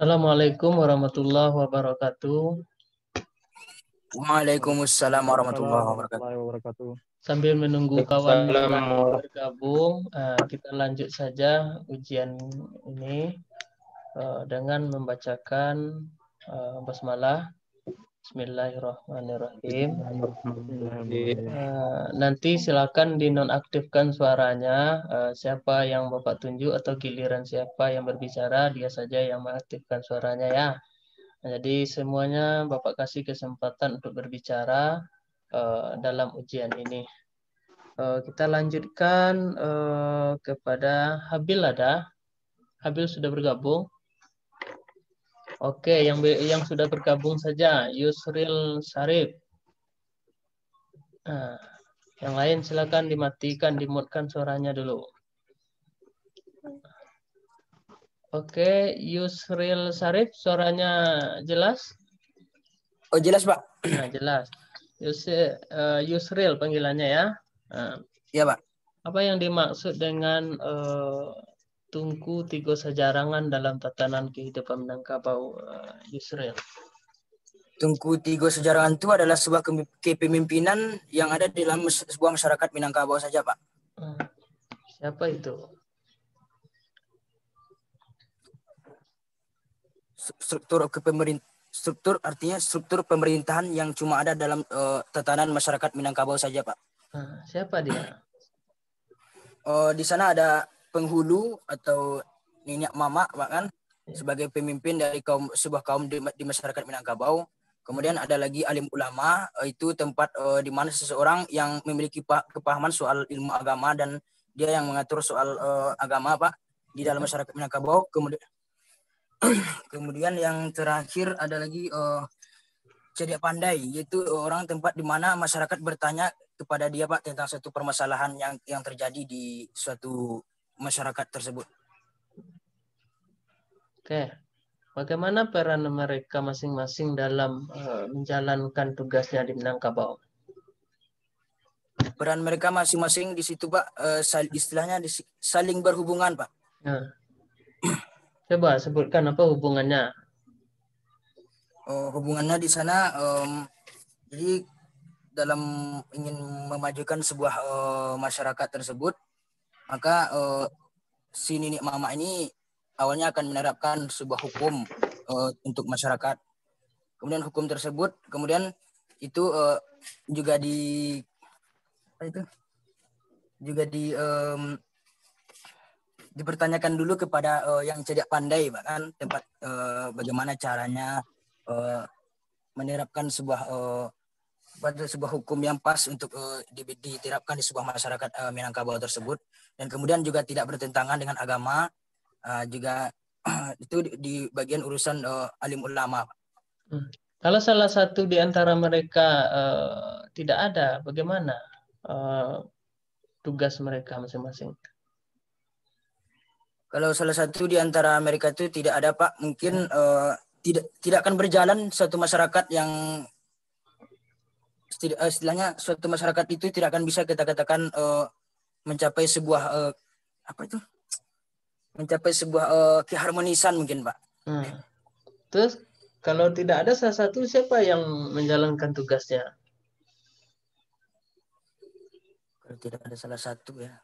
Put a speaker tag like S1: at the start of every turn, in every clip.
S1: Assalamualaikum warahmatullahi wabarakatuh.
S2: Waalaikumsalam warahmatullahi wabarakatuh.
S3: wabarakatuh.
S1: Sambil menunggu kawan yang
S3: Waalaikumsalam.
S1: lain bergabung, kita lanjut saja ujian ini dengan membacakan basmalah. Bismillahirrahmanirrahim. Nanti silakan dinonaktifkan suaranya. Siapa yang Bapak tunjuk atau giliran siapa yang berbicara, dia saja yang mengaktifkan suaranya ya. Jadi semuanya Bapak kasih kesempatan untuk berbicara dalam ujian ini. Kita lanjutkan kepada Habil ada. Habil sudah bergabung. Oke, yang sudah bergabung saja Yusril Sarif. Yang lain silakan dimatikan, dimutkan suaranya dulu. Oke, Yusril Sarif, suaranya jelas?
S2: Oh jelas Pak.
S1: Nah, jelas. Yusril panggilannya ya.
S2: Iya Pak.
S1: Apa yang dimaksud dengan tungku tiga sejarangan dalam tatanan kehidupan Minangkabau, Yusril?
S2: Tungku tiga sejarangan itu adalah sebuah kepemimpinan yang ada di dalam sebuah masyarakat Minangkabau saja Pak.
S1: Siapa itu?
S2: Struktur artinya struktur pemerintahan yang cuma ada dalam tatanan masyarakat Minangkabau saja Pak.
S1: Siapa dia?
S2: Di sana ada penghulu atau nenek mama Pak kan, sebagai pemimpin dari sebuah kaum di masyarakat Minangkabau. Kemudian ada lagi alim ulama, itu tempat di mana seseorang yang memiliki kepahaman soal ilmu agama dan dia yang mengatur soal agama Pak di dalam masyarakat Minangkabau. Kemudian yang terakhir ada lagi cedia pandai, yaitu orang tempat di mana masyarakat bertanya kepada dia Pak tentang suatu permasalahan yang terjadi di suatu masyarakat tersebut.
S1: Oke. Bagaimana peran mereka masing-masing dalam menjalankan tugasnya di Minangkabau?
S2: Peran mereka masing-masing di situ Pak, istilahnya saling berhubungan Pak.
S1: Coba sebutkan apa hubungannya?
S2: Hubungannya di sana, jadi dalam ingin memajukan sebuah masyarakat tersebut, maka si nenek mama ini awalnya akan menerapkan sebuah hukum untuk masyarakat. Kemudian hukum tersebut kemudian itu juga dipertanyakan dulu kepada yang cedak pandai bahkan tempat bagaimana caranya menerapkan sebuah hukum yang pas untuk diterapkan di sebuah masyarakat Minangkabau tersebut, dan kemudian juga tidak bertentangan dengan agama, juga itu di bagian urusan alim ulama.
S1: Kalau salah satu di antara mereka tidak ada, bagaimana tugas mereka masing-masing?
S2: Kalau salah satu di antara mereka itu tidak ada Pak, mungkin tidak akan berjalan suatu masyarakat yang istilahnya suatu masyarakat itu tidak akan bisa kita katakan mencapai sebuah keharmonisan mungkin Pak.
S1: Terus kalau tidak ada salah satu, siapa yang menjalankan tugasnya?
S2: Kalau tidak ada salah satu ya.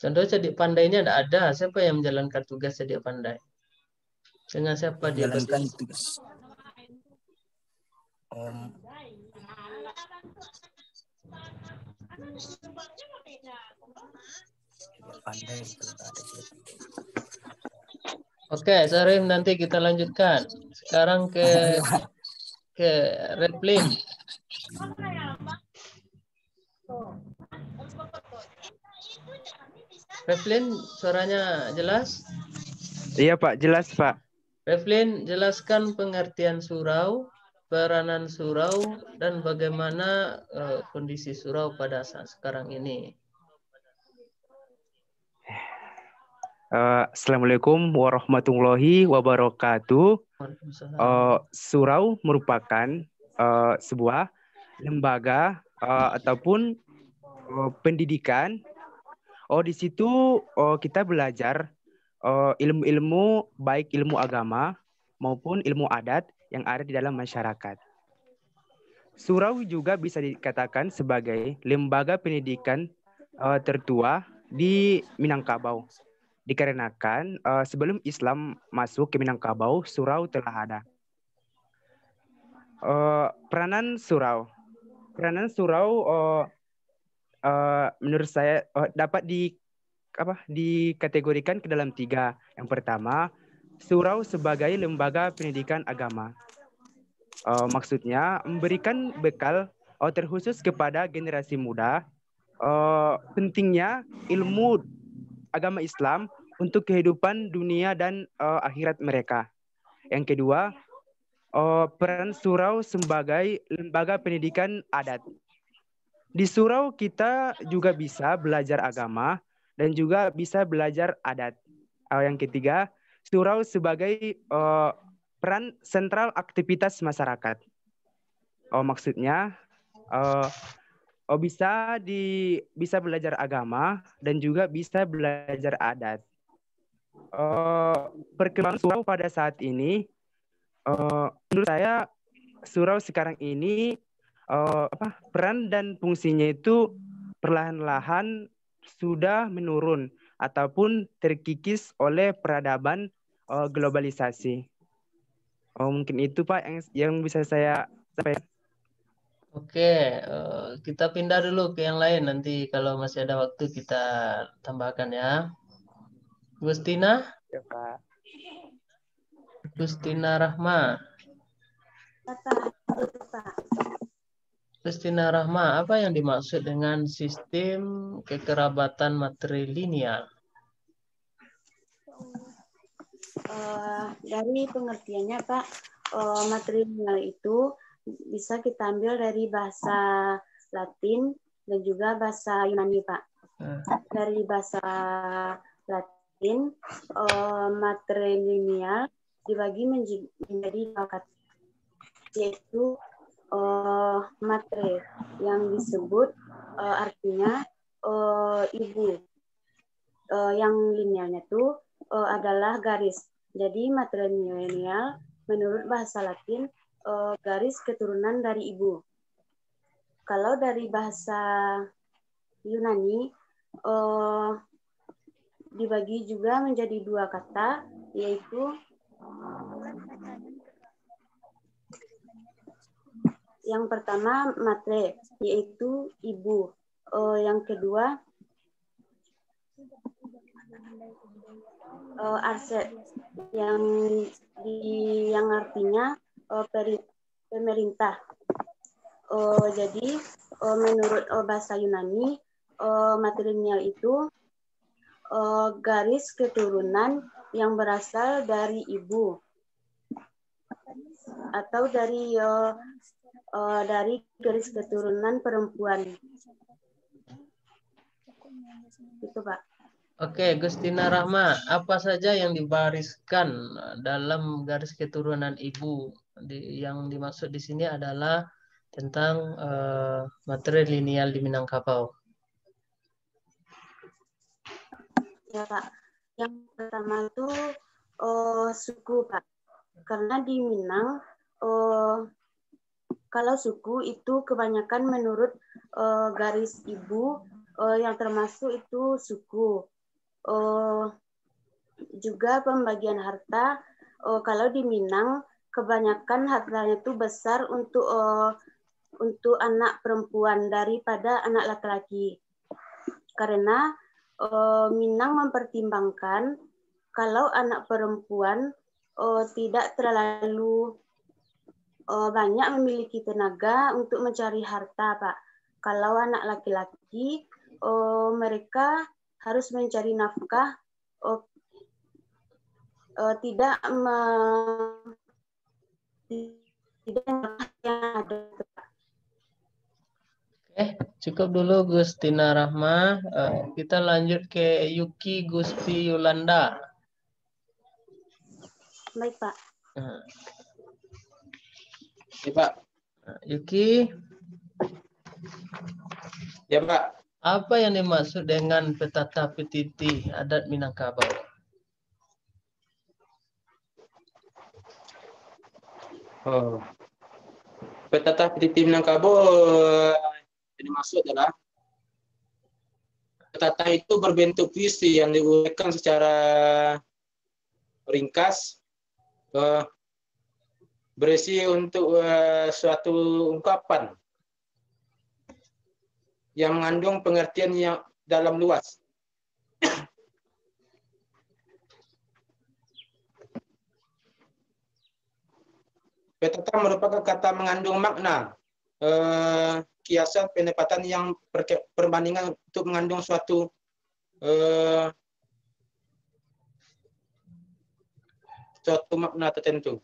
S1: Contoh cedik pandainya tidak ada, siapa yang menjalankan tugas cedik pandai? Dengan siapa dia
S2: menjalankan tugas?
S1: Oke, Sarif, nanti kita lanjutkan. Sekarang ke Replin. Replin, suaranya jelas?
S3: Iya Pak, jelas Pak.
S1: Replin, jelaskan pengertian surau, peranan surau, dan bagaimana kondisi surau pada saat sekarang ini.
S3: Assalamualaikum warahmatullahi wabarakatuh. Surau merupakan sebuah lembaga ataupun pendidikan. Di situ kita belajar ilmu-ilmu baik ilmu agama maupun ilmu adat yang ada di dalam masyarakat. Surau juga bisa dikatakan sebagai lembaga pendidikan tertua di Minangkabau. Dikarenakan sebelum Islam masuk ke Minangkabau, surau telah ada. Peranan surau. Peranan surau menurut saya dapat dikategorikan ke dalam 3. Yang pertama, surau sebagai lembaga pendidikan agama. Maksudnya memberikan bekal terkhusus kepada generasi muda pentingnya ilmu agama Islam untuk kehidupan dunia dan akhirat mereka. Yang kedua, peran surau sebagai lembaga pendidikan adat. Di surau kita juga bisa belajar agama dan juga bisa belajar adat. Yang ketiga, surau sebagai peran sentral aktivitas masyarakat. Maksudnya bisa belajar agama dan juga bisa belajar adat. Perkembangan surau pada saat ini, menurut saya surau sekarang ini peran dan fungsinya itu perlahan-lahan sudah menurun ataupun terkikis oleh peradaban globalisasi. Mungkin itu Pak yang bisa saya sampaikan.
S1: Oke, kita pindah dulu ke yang lain. Nanti kalau masih ada waktu kita tambahkan ya. Gustina?
S3: Ya, Pak.
S1: Gustina Rahma. Gustina Rahma, apa yang dimaksud dengan sistem kekerabatan matrilineal?
S4: Dari pengertiannya Pak, matrilineal itu bisa kita ambil dari bahasa Latin dan juga bahasa Yunani Pak. Dari bahasa Latin, matrilineal dibagi menjadi 2 kata, yaitu matre yang disebut artinya ibu, yang linealnya itu adalah garis. Jadi matrilineal menurut bahasa Latin garis keturunan dari ibu. Kalau dari bahasa Yunani dibagi juga menjadi 2 kata, yaitu yang pertama matre, yaitu ibu. Yang kedua arse, yang artinya pemerintah. Jadi menurut bahasa Yunani, matrilineal itu garis keturunan yang berasal dari ibu atau dari garis keturunan perempuan. Itu Pak.
S1: Oke, Gustina Rahma, apa saja yang dibariskan dalam garis keturunan ibu? Yang dimaksud di sini adalah tentang matrilineal di Minangkabau.
S4: Ya Pak, yang pertama itu suku Pak, karena di Minang kalau suku itu kebanyakan menurut garis ibu yang termasuk itu suku. Juga pembagian harta, kalau di Minang kebanyakan hartanya itu besar untuk anak perempuan daripada anak laki-laki, karena Minang mempertimbangkan kalau anak perempuan tidak terlalu banyak memiliki tenaga untuk mencari harta, Pak. Kalau anak laki-laki, mereka harus mencari nafkah, tidak yang ada.
S1: Oke, cukup dulu Gustina Rahma. Kita lanjut ke Yuki Gusti Yolanda.
S4: Baik, Pak.
S5: Ya, Pak.
S1: Yuki.
S5: Ya, Pak.
S1: Apa yang dimaksud dengan petata petiti adat Minangkabau?
S5: Oh. Petata PTT Minangkabau yang dimaksud adalah petata itu berbentuk puisi yang diuraikan secara ringkas, berisi untuk suatu ungkapan yang mengandung pengertian yang dalam luas. Petata merupakan kata mengandung makna, kiasan penempatan yang perbandingan untuk mengandung suatu makna tertentu.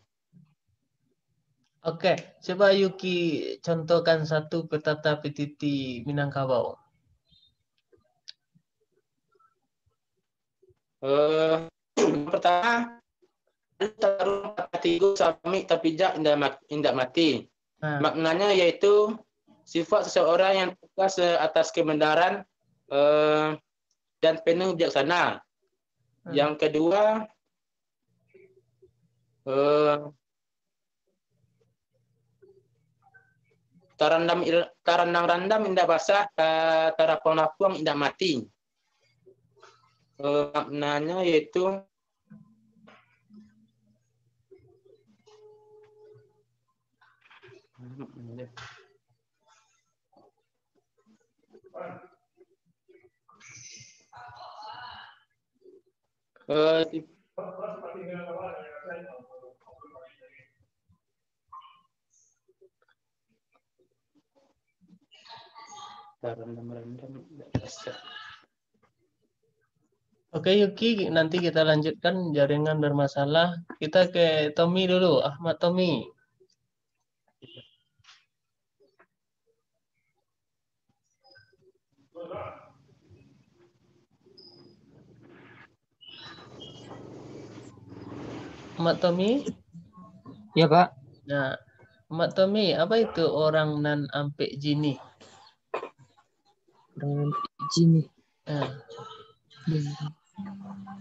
S1: Oke, coba Yuki contohkan satu petata PTT Minangkabau.
S5: Pertama, tarung tiga sami tapi indak mati. Maknanya yaitu sifat seseorang yang tegas atas kebenaran dan penuh bijaksana. Yang kedua, tarandang-randam indah basah, tarapong-lapong indah mati. Maknanya yaitu
S1: Oke Yuki, nanti kita lanjutkan, jaringan bermasalah. Kita ke Tommy dulu, Ahmad Tommy. Ahmad Tommy?
S6: Ya Pak.
S1: Nah, Ahmad Tommy, apa itu orang nan ampek jini?
S6: Orang nan ampek jini.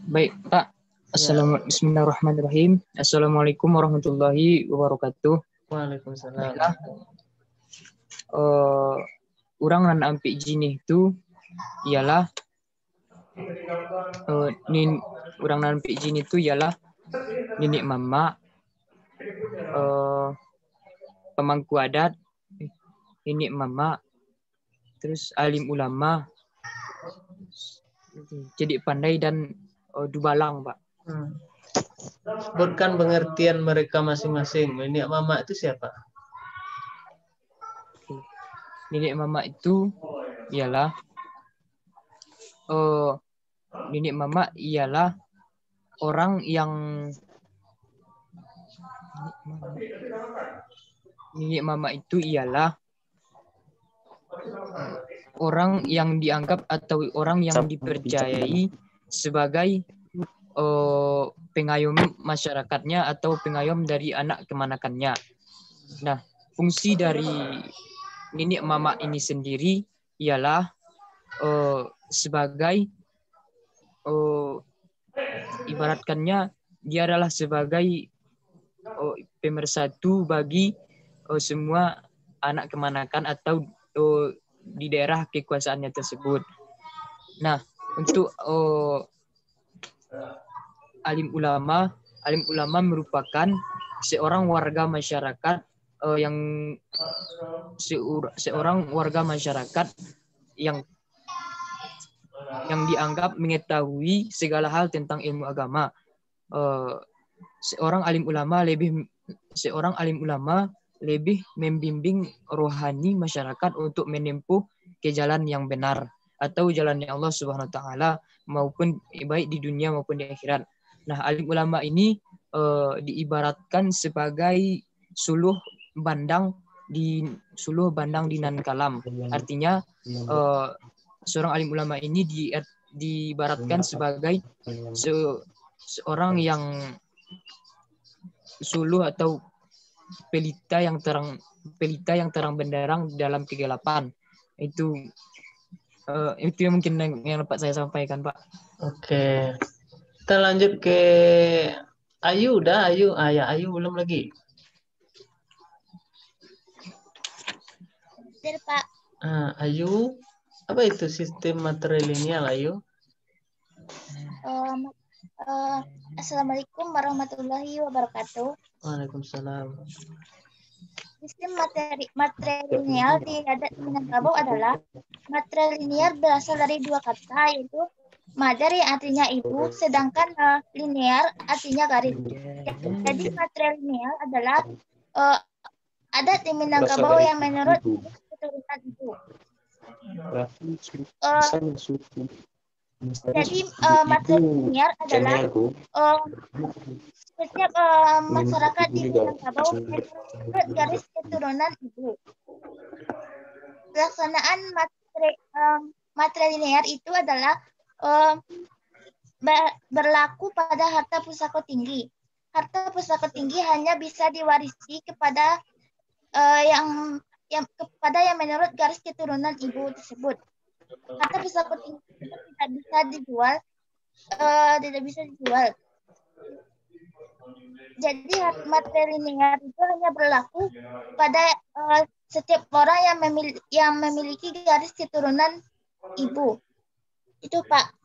S6: Baik Pak. Bismillahirrahmanirrahim. Assalamualaikum warahmatullahi wabarakatuh.
S1: Waalaikumsalam.
S6: Orang nan ampek jini itu ialah orang nan ampek jini itu ialah nenek mama, pemangku adat, nenek mama, terus alim ulama, jadi pandai dan dubalang, Pak.
S1: Sebutkan pengertian mereka masing-masing. Nenek mama itu siapa?
S6: Nenek mama itu ialah nenek mama ialah orang yang orang yang dianggap atau orang yang dipercayai sebagai pengayom masyarakatnya atau pengayom dari anak kemanakannya. Nah, fungsi dari nenek mama ini sendiri ialah sebagai ibaratkannya dia adalah sebagai pemersatu bagi semua anak kemanakan atau di daerah kekuasaannya tersebut. Nah, untuk alim ulama merupakan seorang warga masyarakat seorang warga masyarakat yang dianggap mengetahui segala hal tentang ilmu agama. Seorang alim ulama lebih membimbing rohani masyarakat untuk menempuh ke jalan yang benar atau jalan yang Allah Subhanahu wa taala, maupun baik di dunia maupun di akhirat. Nah, alim ulama ini diibaratkan sebagai suluh bandang di nan kalam. Artinya seorang alim ulama ini diibaratkan sebagai seorang yang suluh atau pelita yang terang benderang dalam kegelapan. Itu yang mungkin yang dapat saya sampaikan, Pak.
S1: Oke. Kita lanjut ke Ayu. Ayu belum lagi.
S7: belajar, Pak.
S1: Ayu, apa itu sistem matrilineal, Ayu?
S7: Assalamualaikum warahmatullahi wabarakatuh.
S1: Waalaikumsalam.
S7: Sistem matrilineal di adat Minangkabau adalah matrilineal berasal dari dua kata, yaitu mother yang artinya ibu, sedangkan linear artinya garis. Jadi matrilineal adalah adat di Minangkabau yang menurut keturunan ibu. Jadi matrilineal adalah setiap masyarakat di Minangkabau menurut garis keturunan ibu. Pelaksanaan matrilinear itu adalah berlaku pada harta pusaka tinggi. Harta pusaka tinggi hanya bisa diwarisi kepada kepada yang menurut garis keturunan ibu tersebut. Harta pusaka tinggi itu tidak bisa dijual. Jadi matrilinear itu hanya berlaku pada setiap orang yang memiliki garis keturunan ibu. Itu, Pak.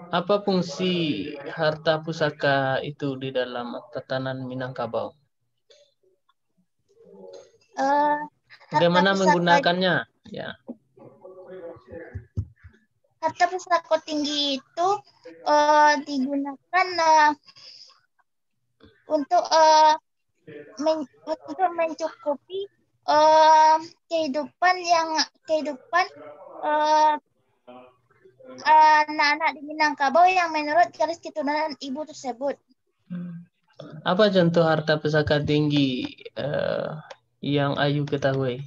S1: Apa fungsi harta pusaka itu di dalam tatanan Minangkabau? Bagaimana menggunakannya? Ya.
S7: Harta pusaka tinggi itu digunakan untuk mencukupi kehidupan anak-anak di Minangkabau yang menurut garis keturunan ibu tersebut.
S1: Apa contoh harta pusaka tinggi yang Ayu ketahui?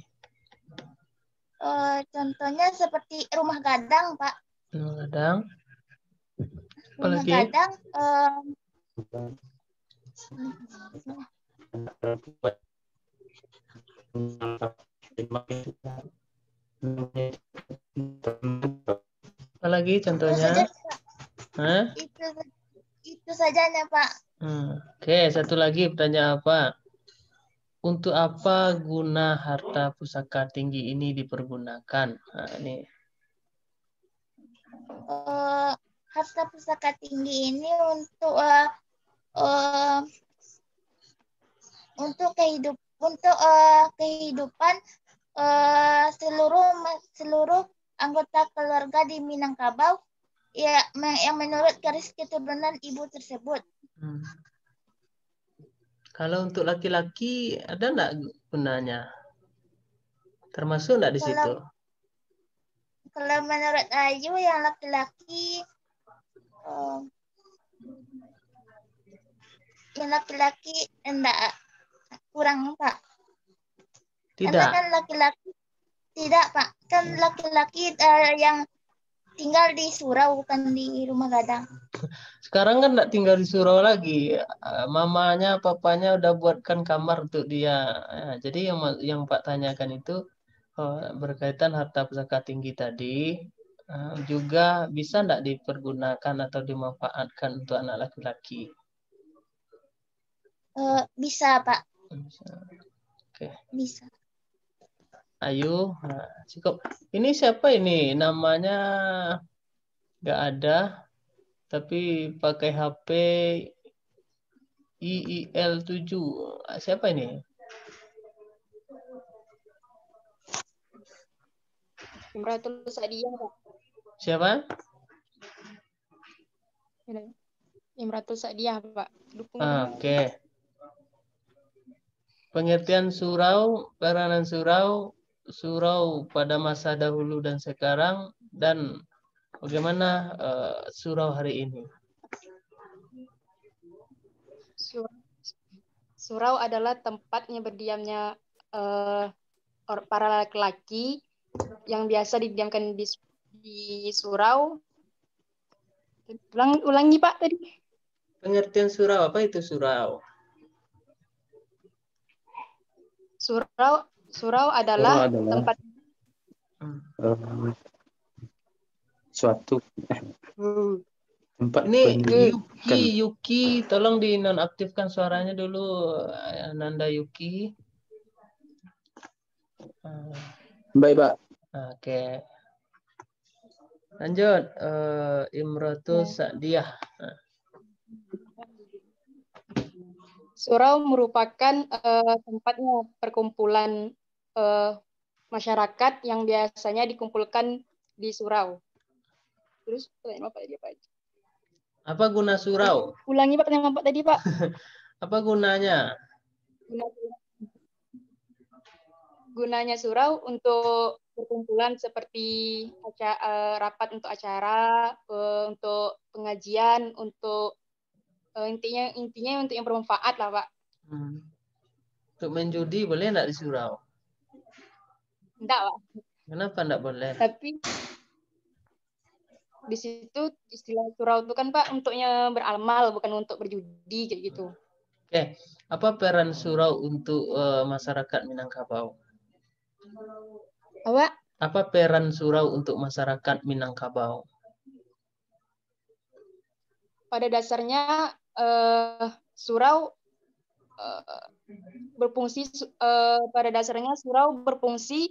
S7: Contohnya seperti rumah gadang, Pak.
S1: Rumah gadang.
S7: Rumah gadang.
S1: Apa lagi contohnya?
S7: Itu sajanya, Pak.
S1: Oke, satu lagi pertanyaan apa? Untuk apa guna harta pusaka tinggi ini dipergunakan? Nah, ini.
S7: Harta pusaka tinggi ini untuk kehidupan seluruh anggota keluarga di Minangkabau ya yang menurut garis keturunan ibu tersebut.
S1: Kalau untuk laki-laki ada enggak gunanya? Termasuk enggak di situ?
S7: Kalau menurut Ayu yang laki-laki enggak, kurang, Pak.
S1: Tidak.
S7: Karena kan laki-laki tidak, Pak. Kan laki-laki yang tinggal di surau, bukan di rumah gadang.
S1: Sekarang kan enggak tinggal di surau lagi. Mamanya, papanya udah buatkan kamar untuk dia. Jadi yang Pak tanyakan itu berkaitan harta pusaka tinggi tadi juga bisa enggak dipergunakan atau dimanfaatkan untuk anak laki-laki?
S7: Bisa, Pak.
S1: Bisa. Oke.
S7: Bisa.
S1: Ayu, cukup. Ini siapa ini? Namanya nggak ada, tapi pakai HP IIL7. Siapa ini?
S8: Imratul Sadiah, Pak.
S1: Siapa?
S8: Imratul Sadiah, Pak.
S1: Oke. Pengertian surau, peranan surau pada masa dahulu dan sekarang, dan bagaimana surau hari ini?
S8: Surau adalah tempatnya berdiamnya para laki-laki yang biasa didiamkan di surau. Ulangi, Pak, tadi.
S1: Pengertian surau, apa itu surau?
S8: Surau adalah tempat
S5: suatu tempat
S1: ini Yuki, tolong dinonaktifkan suaranya dulu, Nanda Yuki.
S5: Baik, Pak.
S1: Oke. Lanjut, Imratus Sa'diyah.
S8: Surau merupakan tempatnya perkumpulan masyarakat yang biasanya dikumpulkan di surau. Terus pertanyaan Bapak tadi apa aja?
S1: Apa guna surau?
S8: Ulangi Pak pertanyaan Bapak tadi, Pak.
S1: Apa gunanya?
S8: Gunanya surau untuk perkumpulan seperti rapat untuk acara, untuk pengajian, untuk intinya untuk yang bermanfaat lah, Pak.
S1: Untuk main judi boleh enggak di surau?
S8: Enggak, Pak.
S1: Kenapa enggak boleh?
S8: Tapi di situ istilah surau itu kan Pak untuknya beramal, bukan untuk berjudi kayak gitu.
S1: Oke, apa peran surau untuk masyarakat Minangkabau?
S8: Apa?
S1: Apa peran surau untuk masyarakat Minangkabau?
S8: Pada dasarnya surau berfungsi pada dasarnya surau berfungsi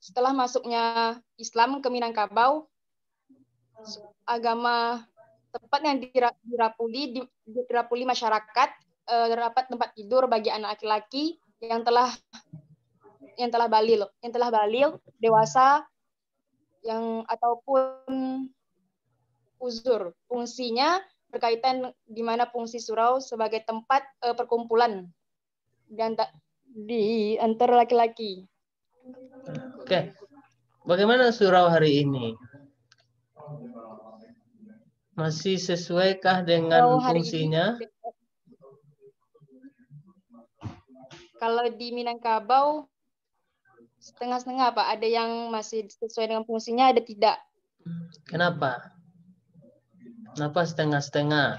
S8: setelah masuknya Islam ke Minangkabau, agama tepat yang dirapuli masyarakat, terdapat tempat tidur bagi anak laki-laki yang telah balil dewasa yang ataupun uzur. Fungsinya berkaitan di mana fungsi surau sebagai tempat perkumpulan dan di antara laki-laki.
S1: Oke. Bagaimana surau hari ini? Masih sesuaikah dengan fungsinya?
S8: Kalau di Minangkabau setengah-setengah Pak, ada yang masih sesuai dengan fungsinya, ada tidak.
S1: Kenapa? Kenapa setengah-setengah?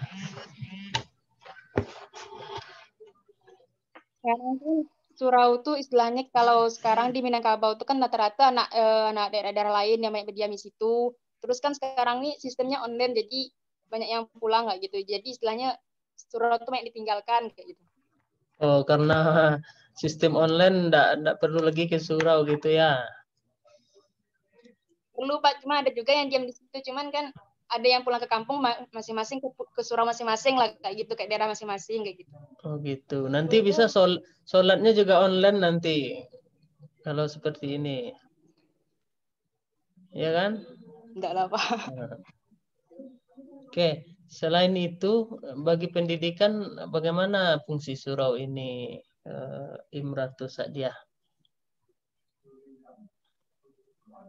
S8: Karena surau itu istilahnya kalau sekarang di Minangkabau itu kan rata-rata anak daerah-daerah lain yang banyak berdiam di situ. Terus kan sekarang nih sistemnya online, jadi banyak yang pulang nggak gitu. Jadi istilahnya surau itu banyak ditinggalkan kayak gitu.
S1: Oh, karena sistem online enggak perlu lagi ke surau gitu ya?
S8: Perlu Pak, cuma ada juga yang diam di situ. Cuman kan ada yang pulang ke kampung masing-masing ke surau masing-masing lah kayak gitu, kayak daerah masing-masing kayak gitu.
S1: Oh gitu. Nanti bisa sholatnya juga online nanti. Kalau seperti ini. Ya kan?
S8: Enggak lah Pak.
S1: Oke. Selain itu, bagi pendidikan bagaimana fungsi surau ini, Imratus Sa'diyah?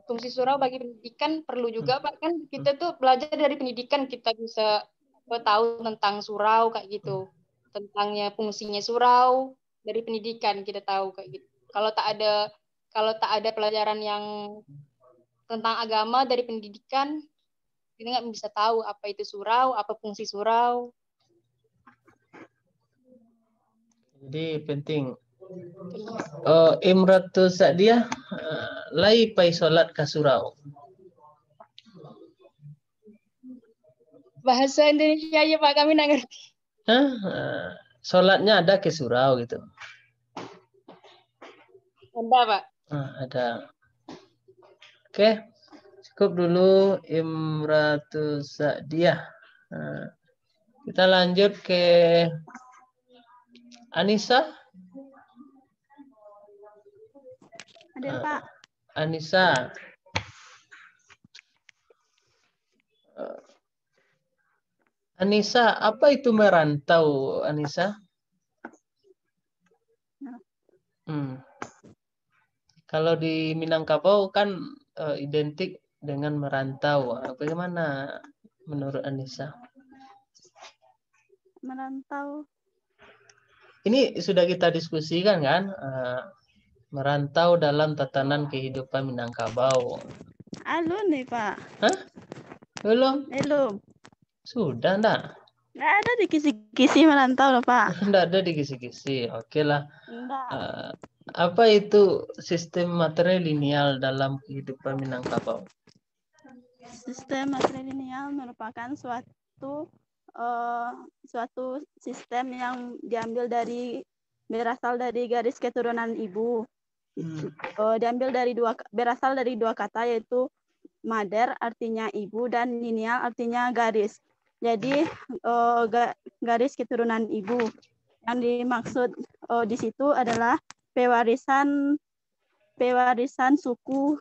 S8: Fungsi surau bagi pendidikan perlu juga Pak, kan kita tuh belajar dari pendidikan, kita bisa tahu tentang surau kayak gitu, tentangnya fungsinya surau dari pendidikan kita tahu kayak gitu. Kalau tak ada pelajaran yang tentang agama dari pendidikan, kita nggak bisa tahu apa itu surau, apa fungsi surau.
S1: Jadi penting. Imratus Sa'diyah lai pai solat ka surau.
S8: Bahasa Indonesia ya Pak, kami nggak ngerti.
S1: Solatnya ada ke surau gitu.
S8: Ada Pak.
S1: Ada. Oke, cukup dulu Imratus Sa'diyah. Kita lanjut ke Anissa.
S9: Ada Pak.
S1: Anissa. Anissa, apa itu merantau, Anissa? Kalau di Minangkabau kan identik dengan merantau. Bagaimana menurut Anissa?
S9: Merantau.
S1: Ini sudah kita diskusikan kan? Merantau dalam tatanan kehidupan Minangkabau.
S9: Halo nih Pak.
S1: Hah? Belum?
S9: Belum.
S1: Sudah enggak?
S9: Nggak ada di kisi-kisi merantau loh Pak.
S1: Enggak ada di kisi-kisi. Oke lah. Apa itu sistem matrilineal dalam kehidupan Minangkabau?
S9: Sistem matrilineal merupakan suatu sistem yang berasal dari garis keturunan ibu. diambil dari berasal dari dua kata, yaitu mader artinya ibu dan lineal artinya garis. Jadi garis keturunan ibu. Yang dimaksud di situ adalah pewarisan suku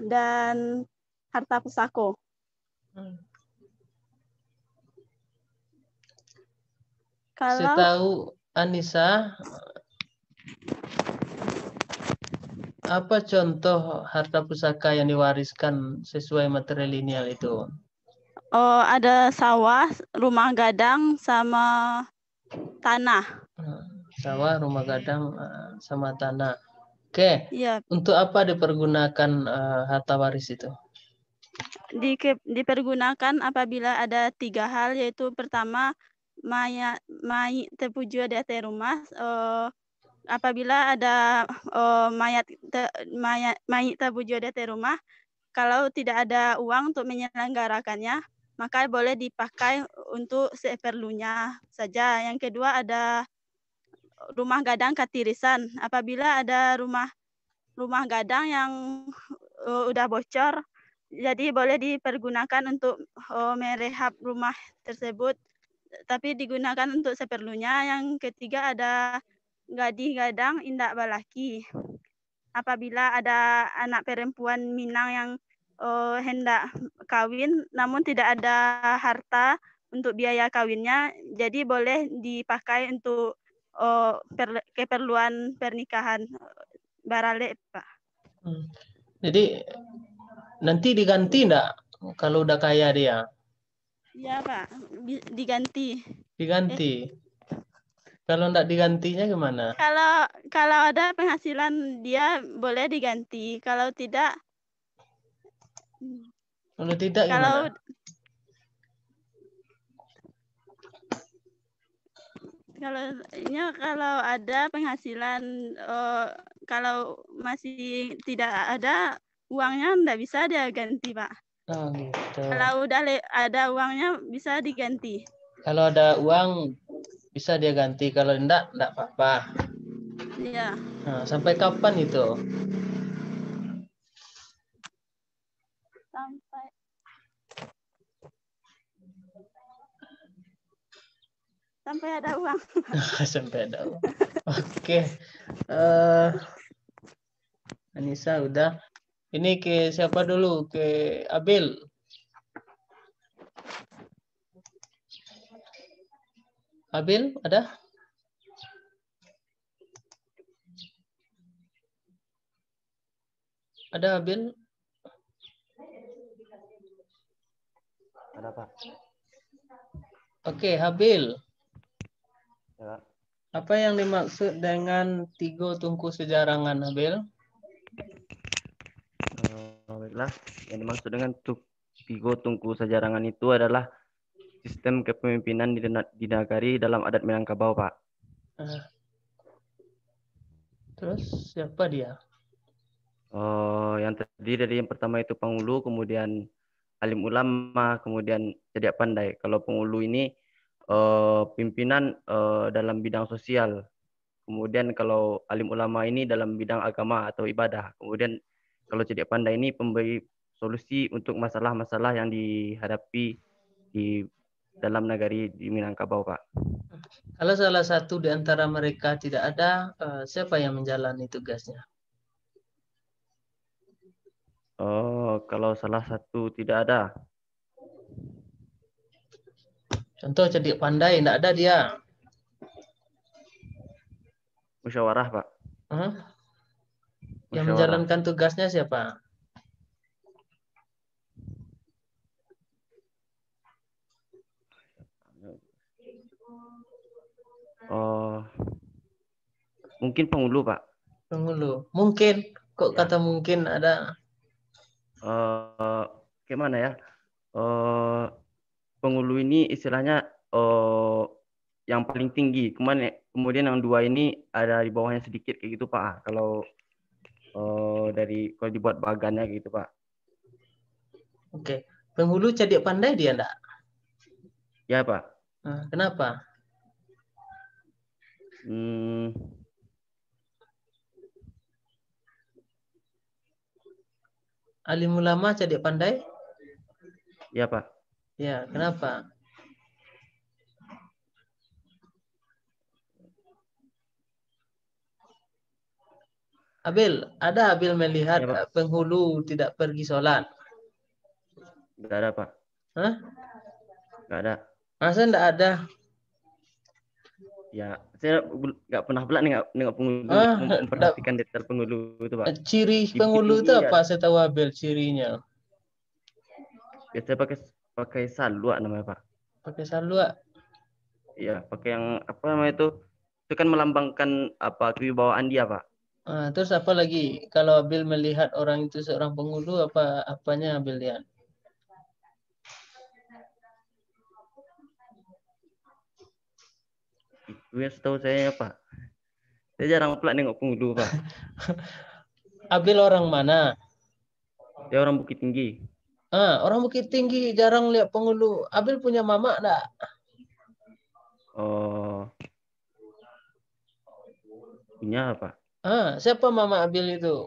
S9: dan harta pusako. Kalau
S1: setahu Anissa, apa contoh harta pusaka yang diwariskan sesuai materi lineal itu?
S9: ada sawah, rumah gadang, sama tanah.
S1: Sawah, rumah gadang, sama tanah. Oke.
S9: Iya.
S1: Untuk apa dipergunakan harta waris itu?
S9: Dipergunakan apabila ada 3 hal, yaitu pertama mayat terpuju di atas rumah. Apabila ada mayat terpuju di atas rumah, kalau tidak ada uang untuk menyelenggarakannya, maka boleh dipakai untuk seperlunya saja. Yang kedua ada rumah gadang katirisan. Apabila ada rumah gadang yang udah bocor, jadi boleh dipergunakan untuk merehab rumah tersebut, tapi digunakan untuk seperlunya. Yang ketiga ada gadih gadang indak balaki. Apabila ada anak perempuan Minang yang hendak kawin namun tidak ada harta untuk biaya kawinnya, jadi boleh dipakai untuk keperluan pernikahan barale, Pak.
S1: Jadi nanti diganti enggak kalau udah kaya dia?
S9: Iya, Pak, diganti.
S1: Diganti. Kalau enggak digantinya gimana?
S9: Kalau ada penghasilan dia boleh diganti. Kalau tidak
S1: gimana?
S9: Kalau ada penghasilan, kalau masih tidak ada uangnya, enggak bisa dia ganti, Pak.
S1: Oh, gitu.
S9: Kalau udah ada uangnya bisa diganti.
S1: Kalau ada uang bisa dia ganti, kalau enggak apa-apa.
S9: Iya.
S1: Nah, sampai kapan itu?
S9: Sampai ada uang.
S1: Sampai ada uang. Oke. Anissa udah. Ini ke siapa dulu? Ke Abil. Abil ada? Ada Abil?
S10: Ada, Pak.
S1: Oke, Habil.
S10: Ya.
S1: Apa yang dimaksud dengan tiga tungku sejarangan, Habil?
S10: Baiklah, yang dimaksud dengan tiga tungku sejarangan itu adalah sistem kepemimpinan di nagari dalam adat Minangkabau, Pak.
S1: Terus siapa dia?
S10: Yang terdiri dari yang pertama itu Pangulu, kemudian alim ulama, kemudian Cediak Pandai. Kalau Pangulu ini pimpinan dalam bidang sosial. Kemudian kalau alim ulama ini dalam bidang agama atau ibadah. Kemudian kalau Cediak Pandai ini pemberi solusi untuk masalah-masalah yang dihadapi di dalam negari di Minangkabau, Pak.
S1: Kalau salah satu di antara mereka tidak ada, siapa yang menjalani tugasnya?
S10: Kalau salah satu tidak ada.
S1: Contoh Cediak Pandai, tidak ada dia.
S10: Musyawarah, Pak.
S1: Yang menjalankan tugasnya siapa?
S10: Mungkin Pangulu, Pak.
S1: Pangulu. Mungkin. Kok kata mungkin ada?
S10: Gimana ya? Pangulu ini istilahnya yang paling tinggi. Kemudian yang dua ini ada di bawahnya sedikit kayak gitu, Pak. Kalau kalau dibuat bagannya gitu, Pak.
S1: Oke. Penghulu Cediak Pandai dia enggak?
S10: Ya, Pak.
S1: Kenapa? Alim ulama cerdik pandai?
S10: Ya, Pak.
S1: Ya, kenapa? Abil, ada Abil melihat
S10: Ya, Pak.
S1: penghulu tidak pergi sholat?
S10: Nggak ada, Pak.
S1: Hah?
S10: Nggak ada.
S1: Masa enggak ada?
S10: Ya, saya nggak pernah pula nengok penghulu, memperhatikan detail penghulu itu, Pak.
S1: Ciri
S10: Di Bukit
S1: penghulu itu
S10: Tinggi
S1: apa?
S10: ya,
S1: Saya tahu Abil cirinya.
S10: biasanya pakai salua namanya, Pak.
S1: Pakai salua.
S10: Iya, pakai yang apa namanya itu? Itu kan melambangkan apa kewibawaan dia, Pak.
S1: Terus apa lagi? Kalau Abil melihat orang itu seorang penghulu, apanya Abil lihat?
S10: Itu yang setahu saya, Pak. Saya jarang pula nengok penghulu, Pak.
S1: Abil orang mana?
S10: Dia orang Bukit Tinggi.
S1: Orang Bukit Tinggi jarang lihat penghulu. Abil punya mama enggak?
S10: Oh. Punya, Pak.
S1: Siapa mama Abil itu?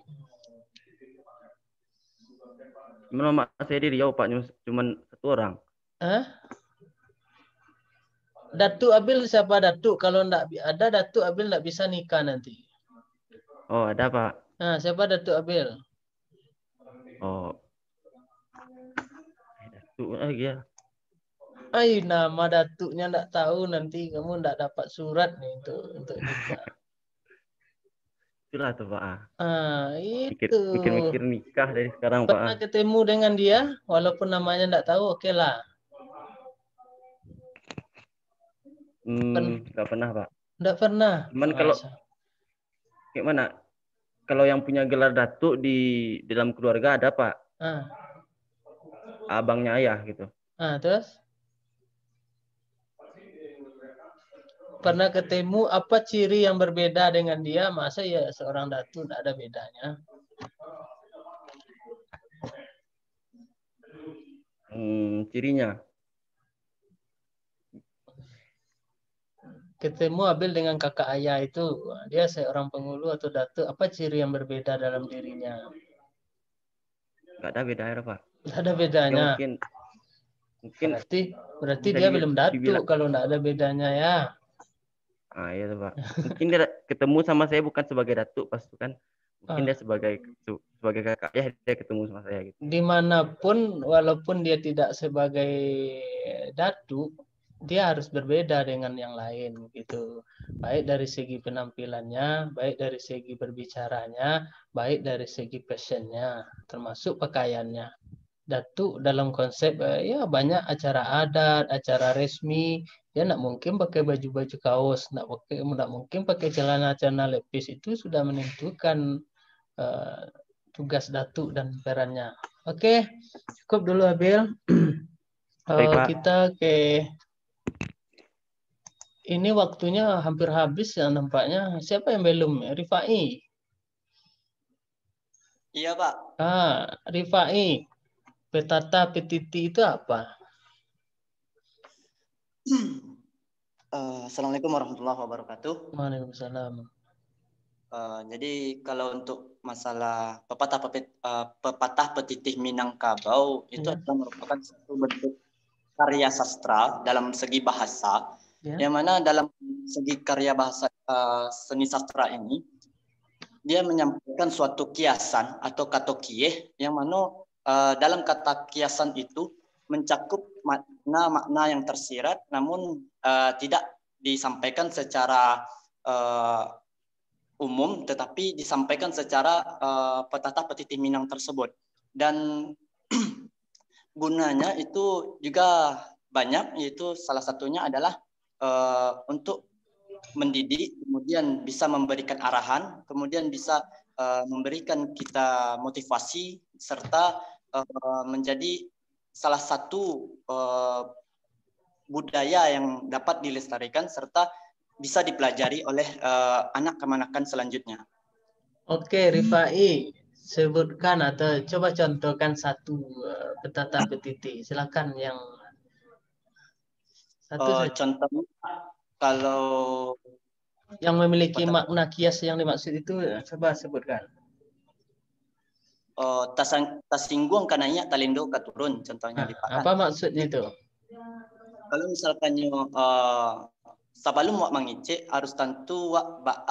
S10: Mama saya di Riau, Pak. Cuman satu orang.
S1: Datuk Abil siapa Datuk? Kalau enggak ada Datuk Abil enggak bisa nikah nanti.
S10: Oh, ada, Pak.
S1: Siapa Datuk Abil?
S10: Oh. Datuk lagi ya.
S1: Nama datuknya enggak tahu, nanti kamu enggak dapat surat nih untuk nikah.
S10: Itulah tuh, Pak.
S1: Itu.
S10: Mikir-mikir nikah dari sekarang,
S1: Pernah
S10: Pak.
S1: ketemu dengan dia, walaupun namanya enggak tahu, oke lah.
S10: Enggak pernah, Pak.
S1: Enggak pernah.
S10: Cuman kalau kayak mana? Kalau yang punya gelar datuk di dalam keluarga ada, Pak. Abangnya ayah gitu.
S1: Terus? Pernah ketemu, apa ciri yang berbeda dengan dia? Masa ya seorang datuk enggak ada bedanya?
S10: Cirinya.
S1: Ketemu Abil dengan kakak ayah itu, dia seorang penghulu atau datuk, apa ciri yang berbeda dalam dirinya?
S10: Enggak ada bedanya, Pak.
S1: Enggak ada bedanya.
S10: Ya, mungkin
S1: berarti dia belum datuk kalau enggak ada bedanya ya.
S10: Iya tuh, Pak. Mungkin dia ketemu sama saya bukan sebagai datuk pas itu kan. Mungkin dia sebagai kakak ayah, dia ketemu sama saya gitu.
S1: Dimanapun, walaupun dia tidak sebagai datuk, dia harus berbeda dengan yang lain gitu. Baik dari segi penampilannya, baik dari segi berbicaranya, baik dari segi fashionnya, termasuk pakaiannya. Datuk dalam konsep ya banyak acara adat, acara resmi, dia nggak mungkin pakai baju-baju kaos, nggak mungkin pakai celana-celana lepis. Itu sudah menentukan tugas datuk dan perannya. Oke, cukup dulu Abil. Kita ke ini waktunya hampir habis ya nampaknya. Siapa yang belum? Rifai.
S11: Iya, Pak.
S1: Rifai. Petata petiti itu apa?
S11: Assalamualaikum warahmatullahi wabarakatuh.
S1: Waalaikumsalam.
S11: Jadi kalau untuk masalah pepatah petitih Minangkabau itu adalah merupakan satu bentuk karya sastra dalam segi bahasa, yang mana dalam segi karya bahasa seni sastra ini dia menyampaikan suatu kiasan atau katokieh yang mana dalam kata kiasan itu mencakup makna-makna yang tersirat namun tidak disampaikan secara umum tetapi disampaikan secara petata petitih Minang tersebut. Dan gunanya itu juga banyak, yaitu salah satunya adalah untuk mendidik, kemudian bisa memberikan arahan, kemudian bisa memberikan kita motivasi serta menjadi salah satu budaya yang dapat dilestarikan serta bisa dipelajari oleh anak kemanakan selanjutnya.
S1: Oke, Rifai, sebutkan atau coba contohkan satu petata petiti. Silakan yang satu saja.
S11: Contohnya kalau
S1: yang memiliki makna kias yang dimaksud itu coba sebutkan.
S11: tasinggung kananya talindo katurun contohnya di Pak.
S1: Apa maksudnya itu?
S11: Kalau misalkan sebelum wak mengicik harus tentu wak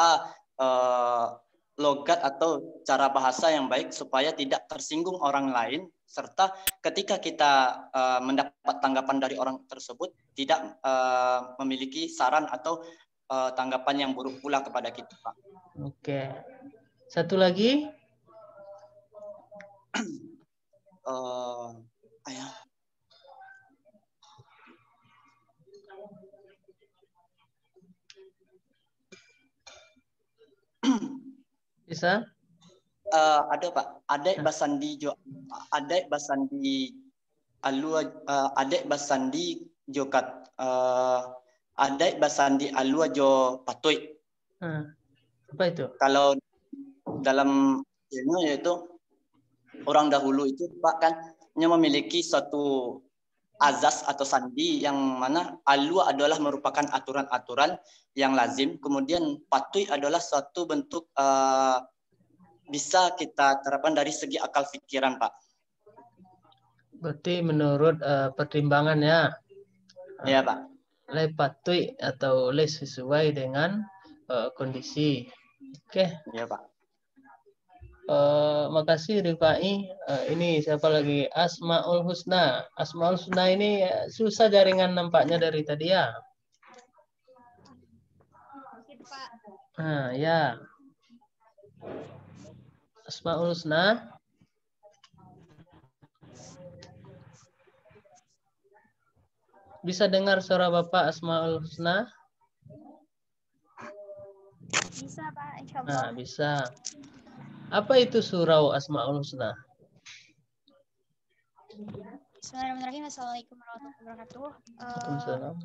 S11: logat atau cara bahasa yang baik supaya tidak tersinggung orang lain, serta ketika kita mendapat tanggapan dari orang tersebut tidak memiliki saran atau tanggapan yang buruk pula kepada kita, Pak.
S1: Oke. Satu lagi. Bisa?
S11: Ada Pak. Adek basandi alua adek basandi jokat adek basandi alua jo patui.
S1: Apa itu?
S11: Kalau dalam ilmu yaitu orang dahulu itu Pak kan memiliki suatu azas atau sandi yang mana alua adalah merupakan aturan-aturan yang lazim, kemudian patui adalah suatu bentuk bisa kita terapkan dari segi akal pikiran, Pak.
S1: Berarti menurut pertimbangan ya?
S11: Iya, Pak.
S1: Le patui atau le sesuai dengan kondisi. Oke.
S11: Iya, Pak.
S1: Makasih Rifai. Ini siapa lagi? Asmaul Husna. Asmaul Husna ini susah jaringan nampaknya dari tadi ya. Ya. Asmaul Husna. Bisa dengar suara Bapak Asmaul Husna?
S7: Bisa, Pak. Insyaallah.
S1: Bisa. Apa itu surau Asmaul Husna?
S7: Bismillahirrahmanirrahim. Assalamualaikum warahmatullahi wabarakatuh.
S1: Waalaikumsalam.